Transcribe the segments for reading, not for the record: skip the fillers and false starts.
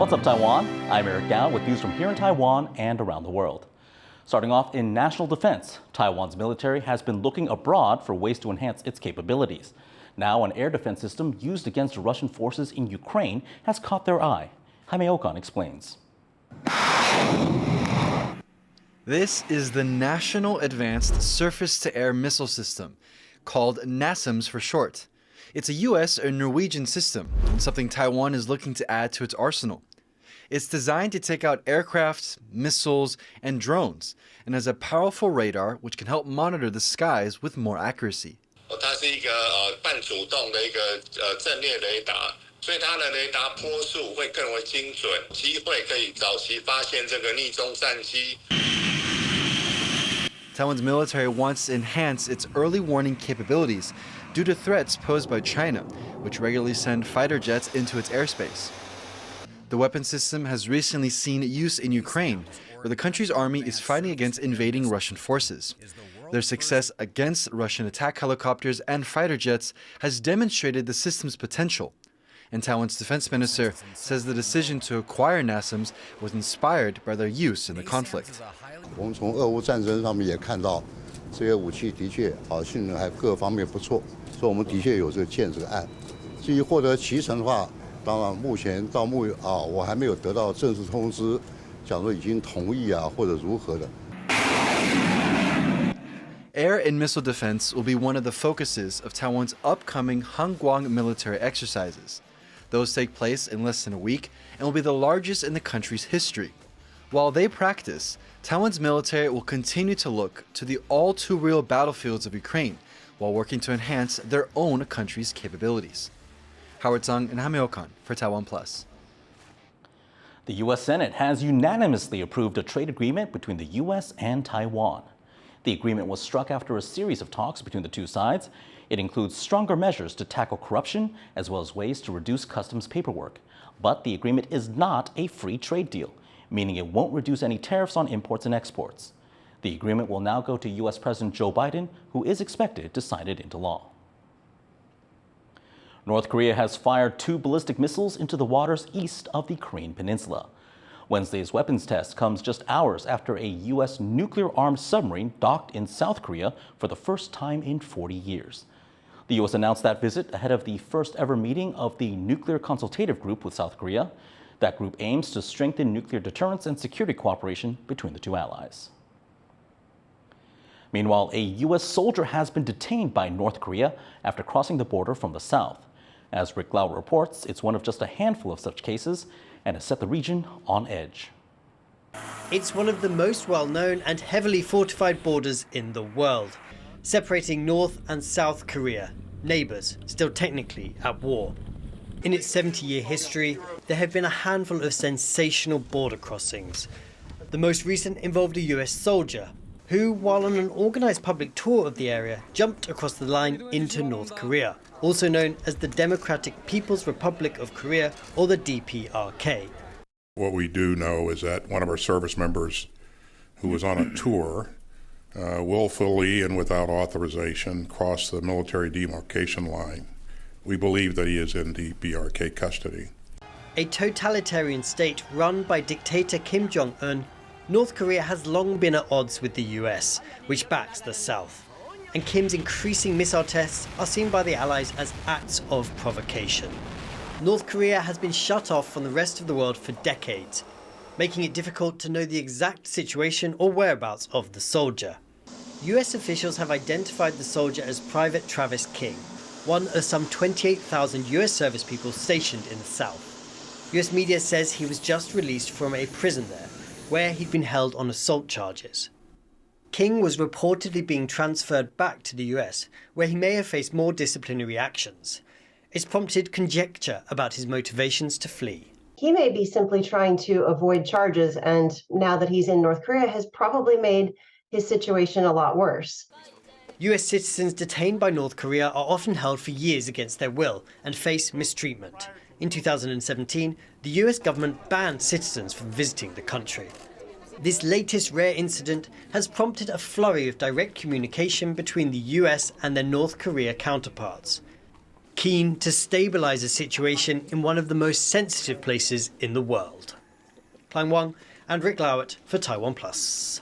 What's up, Taiwan? I'm Eric Gao with news from here in Taiwan and around the world. Starting off in national defense, Taiwan's military has been looking abroad for ways to enhance its capabilities. Now, an air defense system used against Russian forces in Ukraine has caught their eye. Jaime Ocon explains. This is the National Advanced Surface-to-Air Missile System, called NASAMS for short. It's a US or Norwegian system, and something Taiwan is looking to add to its arsenal. It's designed to take out aircraft, missiles, and drones, and has a powerful radar which can help monitor the skies with more accuracy. 它是一个半主动的一个阵列雷达，所以它的雷达波数会更为精准，机会可以早期发现这个逆中战机。 Taiwan's military wants to enhance its early warning capabilities due to threats posed by China, which regularly send fighter jets into its airspace. The weapon system has recently seen use in Ukraine, where the country's army is fighting against invading Russian forces. Their success against Russian attack helicopters and fighter jets has demonstrated the system's potential. And Taiwan's defense minister says the decision to acquire NASAMS was inspired by their use in the conflict. 我们从俄乌战争上面也看到，这些武器的确性能还各方面不错，所以我们的确有这个建这个案。至于获得其成的话，当然目前到我还没有得到正式通知，讲说已经同意或者如何的。 Air and missile defense will be one of the focuses of Taiwan's upcoming Hangguang military exercises. Those take place in less than a week and will be the largest in the country's history. While they practice, Taiwan's military will continue to look to the all-too-real battlefields of Ukraine while working to enhance their own country's capabilities. Howard Sung and Jaime Ocon for TaiwanPlus. The U.S. Senate has unanimously approved a trade agreement between the U.S. and Taiwan. The agreement was struck after a series of talks between the two sides. It includes stronger measures to tackle corruption, as well as ways to reduce customs paperwork. But the agreement is not a free trade deal, meaning it won't reduce any tariffs on imports and exports. The agreement will now go to U.S. President Joe Biden, who is expected to sign it into law. North Korea has fired 2 ballistic missiles into the waters east of the Korean peninsula. Wednesday's weapons test comes just hours after a U.S. nuclear-armed submarine docked in South Korea for the first time in 40 years. The U.S. announced that visit ahead of the first-ever meeting of the Nuclear Consultative Group with South Korea. That group aims to strengthen nuclear deterrence and security cooperation between the two allies. Meanwhile, a U.S. soldier has been detained by North Korea after crossing the border from the south. As Rick Lau reports, it's one of just a handful of such cases and has set the region on edge. It's one of the most well-known and heavily fortified borders in the world, separating North and South Korea, neighbours still technically at war. In its 70-year history, there have been a handful of sensational border crossings. The most recent involved a US soldier who, while on an organised public tour of the area, jumped across the line into North Korea, also known as the Democratic People's Republic of Korea, or the DPRK. What we do know is that one of our service members who was on a tour willfully and without authorization crossed the military demarcation line. We believe that he is in DPRK custody. A totalitarian state run by dictator Kim Jong-un, North Korea has long been at odds with the US, which backs the South. And Kim's increasing missile tests are seen by the Allies as acts of provocation. North Korea has been shut off from the rest of the world for decades, making it difficult to know the exact situation or whereabouts of the soldier. US officials have identified the soldier as Private Travis King, one of some 28,000 US service people stationed in the South. US media says he was just released from a prison there, where he'd been held on assault charges. King was reportedly being transferred back to the US, where he may have faced more disciplinary actions. It's prompted conjecture about his motivations to flee. He may be simply trying to avoid charges, and now that he's in North Korea has probably made his situation a lot worse. US citizens detained by North Korea are often held for years against their will and face mistreatment. In 2017, the US government banned citizens from visiting the country. This latest rare incident has prompted a flurry of direct communication between the US and their North Korea counterparts. keen to stabilise the situation in one of the most sensitive places in the world. Klein Wang and Rick Lowett for TaiwanPlus.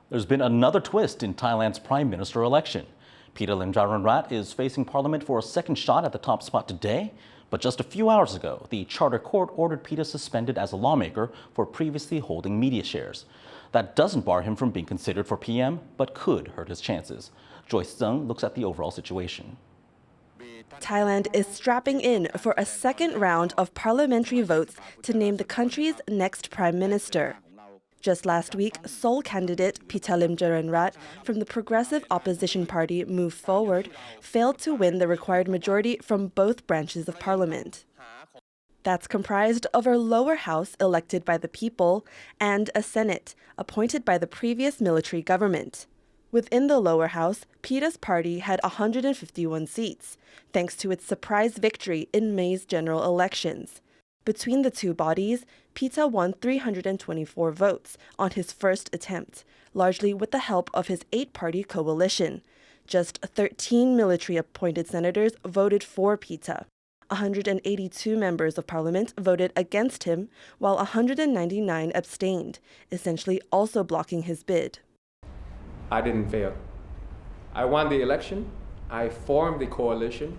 There's been another twist in Thailand's prime minister election. Pita Limjaroenrat is facing parliament for a second shot at the top spot today. But just a few hours ago, the Charter Court ordered Pita suspended as a lawmaker for previously holding media shares. That doesn't bar him from being considered for PM, but could hurt his chances. Joyce Zeng looks at the overall situation. Thailand is strapping in for a second round of parliamentary votes to name the country's next prime minister. Just last week, sole candidate Pita Limjaroenrat from the progressive opposition party Move Forward failed to win the required majority from both branches of parliament. That's comprised of a lower house elected by the people and a senate appointed by the previous military government. Within the lower house, Pita's party had 151 seats, thanks to its surprise victory in May's general elections. Between the two bodies, Pita won 324 votes on his first attempt, largely with the help of his 8-party coalition. Just 13 military-appointed senators voted for Pita. 182 members of parliament voted against him, while 199 abstained, essentially also blocking his bid. I didn't fail. I won the election, I formed the coalition,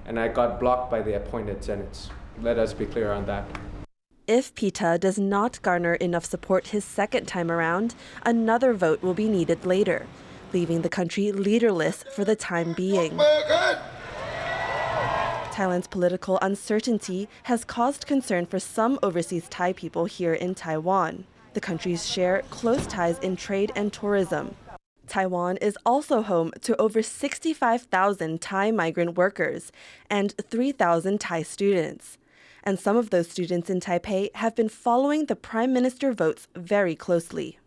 and I got blocked by the appointed senates. Let us be clear on that. If Pita does not garner enough support his second time around, another vote will be needed later, leaving the country leaderless for the time being. Thailand's political uncertainty has caused concern for some overseas Thai people here in Taiwan. The countries share close ties in trade and tourism. Taiwan is also home to over 65,000 Thai migrant workers and 3,000 Thai students. And some of those students in Taipei have been following the prime minister votes very closely.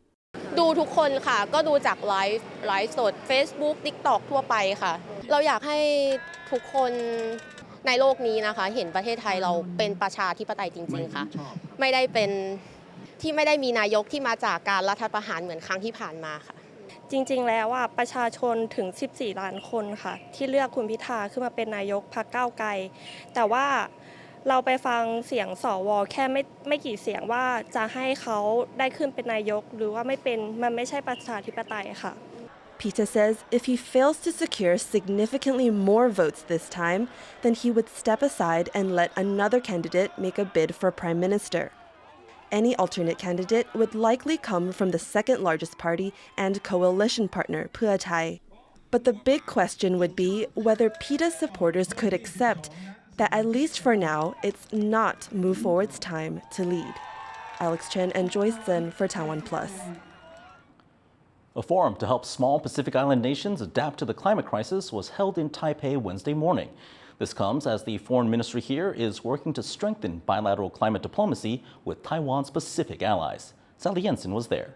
ดูทุกคนค่ะก็ดูจากไลฟ์สด Facebook TikTok ทั่วไปค่ะเราอยากให้ทุกคนในโลกนี้นะคะเห็นประเทศไทยเราเป็นประชาธิปไตยจริงๆค่ะไม่ได้มีนายกที่มาจากการรัฐประหารเหมือนครั้งที่ผ่านมาค่ะ จริงๆแล้วประชาชนถึง 14 ล้านคนค่ะที่เลือกคุณพิธาขึ้นมาเป็นนายกพรรคก้าวไกลแต่ว่าเราไปฟังเสียงสวแค่ไม่กี่เสียงว่าจะให้เขาได้ขึ้นเป็นนายกหรือว่าไม่เป็นมันไม่ใช่ประชาธิปไตยค่ะ Pita says if he fails to secure significantly more votes this time, then he would step aside and let another candidate make a bid for prime minister. Any alternate candidate would likely come from the second largest party and coalition partner, Pheu Thai. But the big question would be whether Pita's supporters could accept that at least for now, it's not Move Forward's time to lead. Alex Chen and Joyce Zhen for TaiwanPlus. A forum to help small Pacific Island nations adapt to the climate crisis was held in Taipei Wednesday morning. This comes as the foreign ministry here is working to strengthen bilateral climate diplomacy with Taiwan's Pacific allies. Sally Jensen was there.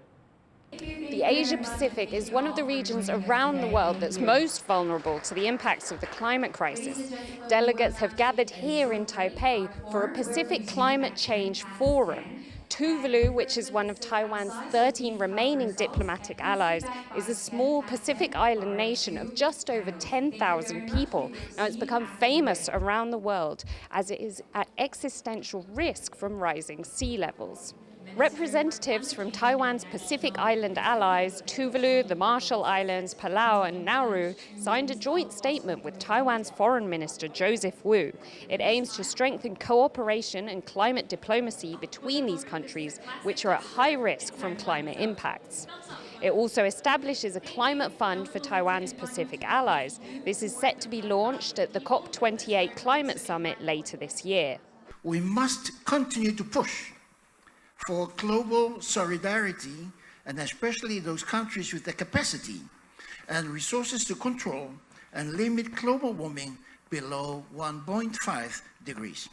The Asia-Pacific is one of the regions around the world that's most vulnerable to the impacts of the climate crisis. Delegates have gathered here in Taipei for a Pacific Climate Change Forum. Tuvalu, which is one of Taiwan's 13 remaining diplomatic allies, is a small Pacific island nation of just over 10,000 people. Now, it's become famous around the world as it is at existential risk from rising sea levels. Representatives from Taiwan's Pacific Island allies, Tuvalu, the Marshall Islands, Palau and Nauru, signed a joint statement with Taiwan's Foreign Minister Joseph Wu. It aims to strengthen cooperation and climate diplomacy between these countries, which are at high risk from climate impacts. It also establishes a climate fund for Taiwan's Pacific allies. This is set to be launched at the COP28 Climate Summit later this year. We must continue to push for global solidarity, and especially those countries with the capacity and resources to control and limit global warming below 1.5 degrees.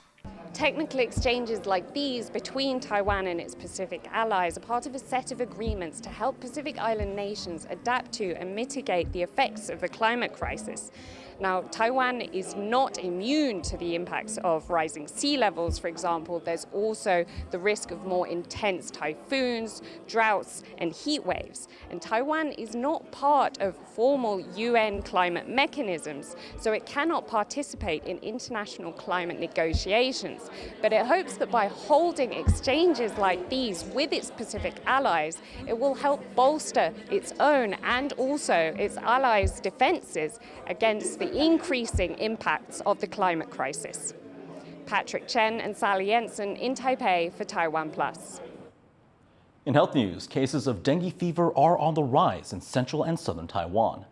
Technical exchanges like these between Taiwan and its Pacific allies are part of a set of agreements to help Pacific Island nations adapt to and mitigate the effects of the climate crisis. Now, Taiwan is not immune to the impacts of rising sea levels, for example. There's also the risk of more intense typhoons, droughts, and heat waves. And Taiwan is not part of formal UN climate mechanisms, so it cannot participate in international climate negotiations. But it hopes that by holding exchanges like these with its Pacific allies, it will help bolster its own and also its allies' defenses against the increasing impacts of the climate crisis. Patrick Chen and Sally Jensen in Taipei for TaiwanPlus. In health news, cases of dengue fever are on the rise in central and southern Taiwan.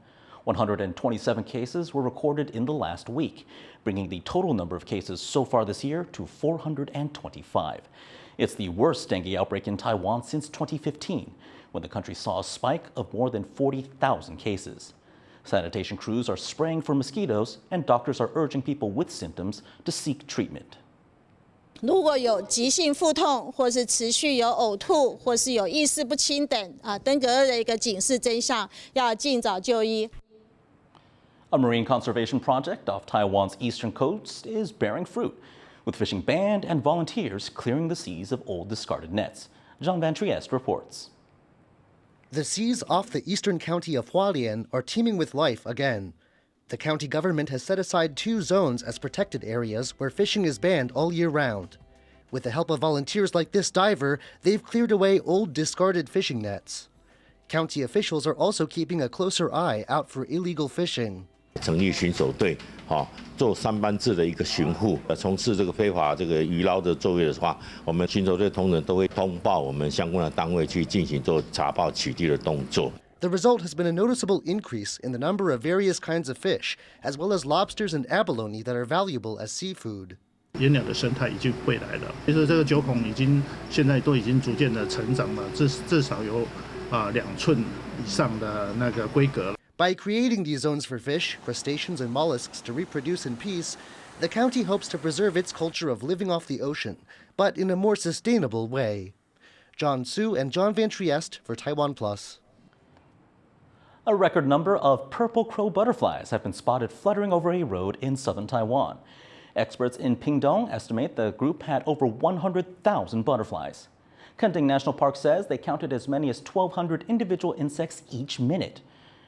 127 cases were recorded in the last week, bringing the total number of cases so far this year to 425. It's the worst dengue outbreak in Taiwan since 2015, when the country saw a spike of more than 40,000 cases. Sanitation crews are spraying for mosquitoes, and doctors are urging people with symptoms to seek treatment. 如果有急性腹痛，或是持续有呕吐，或是有意识不清等登革热的一个警示征象，要尽早就医。 A marine conservation project off Taiwan's eastern coast is bearing fruit, with fishing banned and volunteers clearing the seas of old discarded nets. Jean Van Trieste reports. The seas off the eastern county of Hualien are teeming with life again. The county government has set aside 2 zones as protected areas where fishing is banned all year round. With the help of volunteers like this diver, they've cleared away old discarded fishing nets. County officials are also keeping a closer eye out for illegal fishing. 成立巡守队，做3班制的一个巡护，从事这个非法这个渔捞的作业的话，我们巡守队同仁都会通报我们相关的单位去进行做查报取缔的动作。 The result has been a noticeable increase in the number of various kinds of fish, as well as lobsters and abalone that are valuable as seafood. 野鸟的生态已经回来了，其实这个九孔现在都已经逐渐的成长了，至少有2寸以上的那个规格了。 By creating these zones for fish, crustaceans, and mollusks to reproduce in peace, the county hopes to preserve its culture of living off the ocean, but in a more sustainable way. John Su and John Van Trieste for TaiwanPlus. A record number of purple crow butterflies have been spotted fluttering over a road in southern Taiwan. Experts in Pingtung estimate the group had over 100,000 butterflies. Kenting National Park says they counted as many as 1,200 individual insects each minute.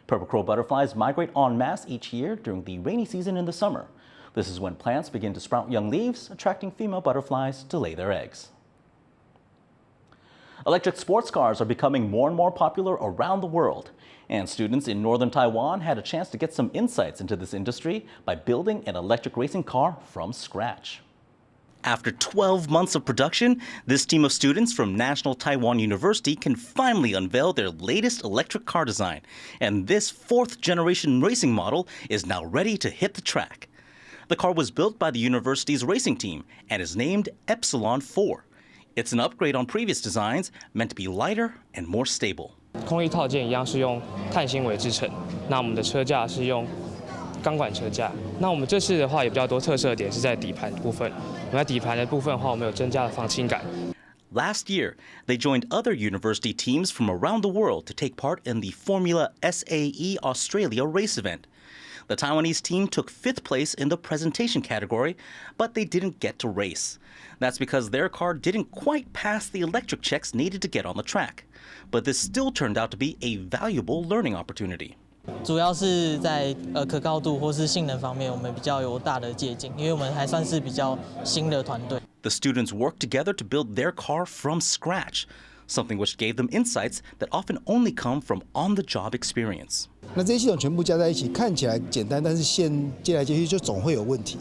Purple crow butterflies migrate en masse each year during the rainy season in the summer. This is when plants begin to sprout young leaves, attracting female butterflies to lay their eggs. Electric sports cars are becoming more and more popular around the world, and students in northern Taiwan had a chance to get some insights into this industry by building an electric racing car from scratch. After 12 months of production, this team of students from National Taiwan University can finally unveil their latest electric car design, and this 4th-generation racing model is now ready to hit the track. The car was built by the university's racing team and is named Epsilon 4. It's an upgrade on previous designs, meant to be lighter and more stable. 空力套件一样是用碳纤维制成，那我们的车架是用钢管车架。那我们这次的话也比较多特色点是在底盘部分。我们在底盘的部分的话，我们有增加了防倾感。Last year, they joined other university teams from around the world to take part in the Formula SAE Australia race event. The Taiwanese team took 5th place in the presentation category, but they didn't get to race. That's because their car didn't quite pass the electric checks needed to get on the track. But this still turned out to be a valuable learning opportunity. 主要是在可靠度或是性能方面，我们比较有大的借鉴，因为我们还算是比较新的团队。The students worked together to build their car from scratch, something which gave them insights that often only come from on-the-job experience. 那这些系统全部加在一起，看起来简单，但是线接来接去就总会有问题。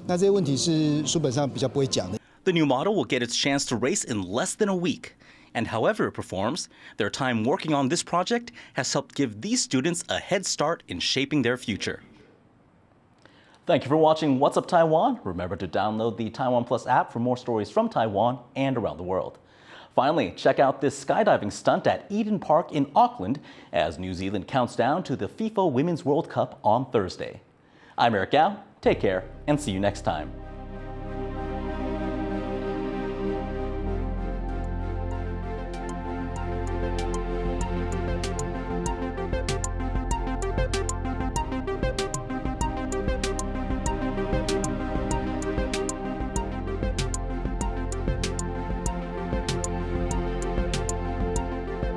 那这些问题是书本上比较不会讲的。The new model will get its chance to race in less than a week. And however it performs, their time working on this project has helped give these students a head start in shaping their future. Thank you for watching What's Up Taiwan. Remember to download the TaiwanPlus app for more stories from Taiwan and around the world. Finally, check out this skydiving stunt at Eden Park in Auckland as New Zealand counts down to the FIFA Women's World Cup on Thursday. I'm Eric Gao. Take care and see you next time.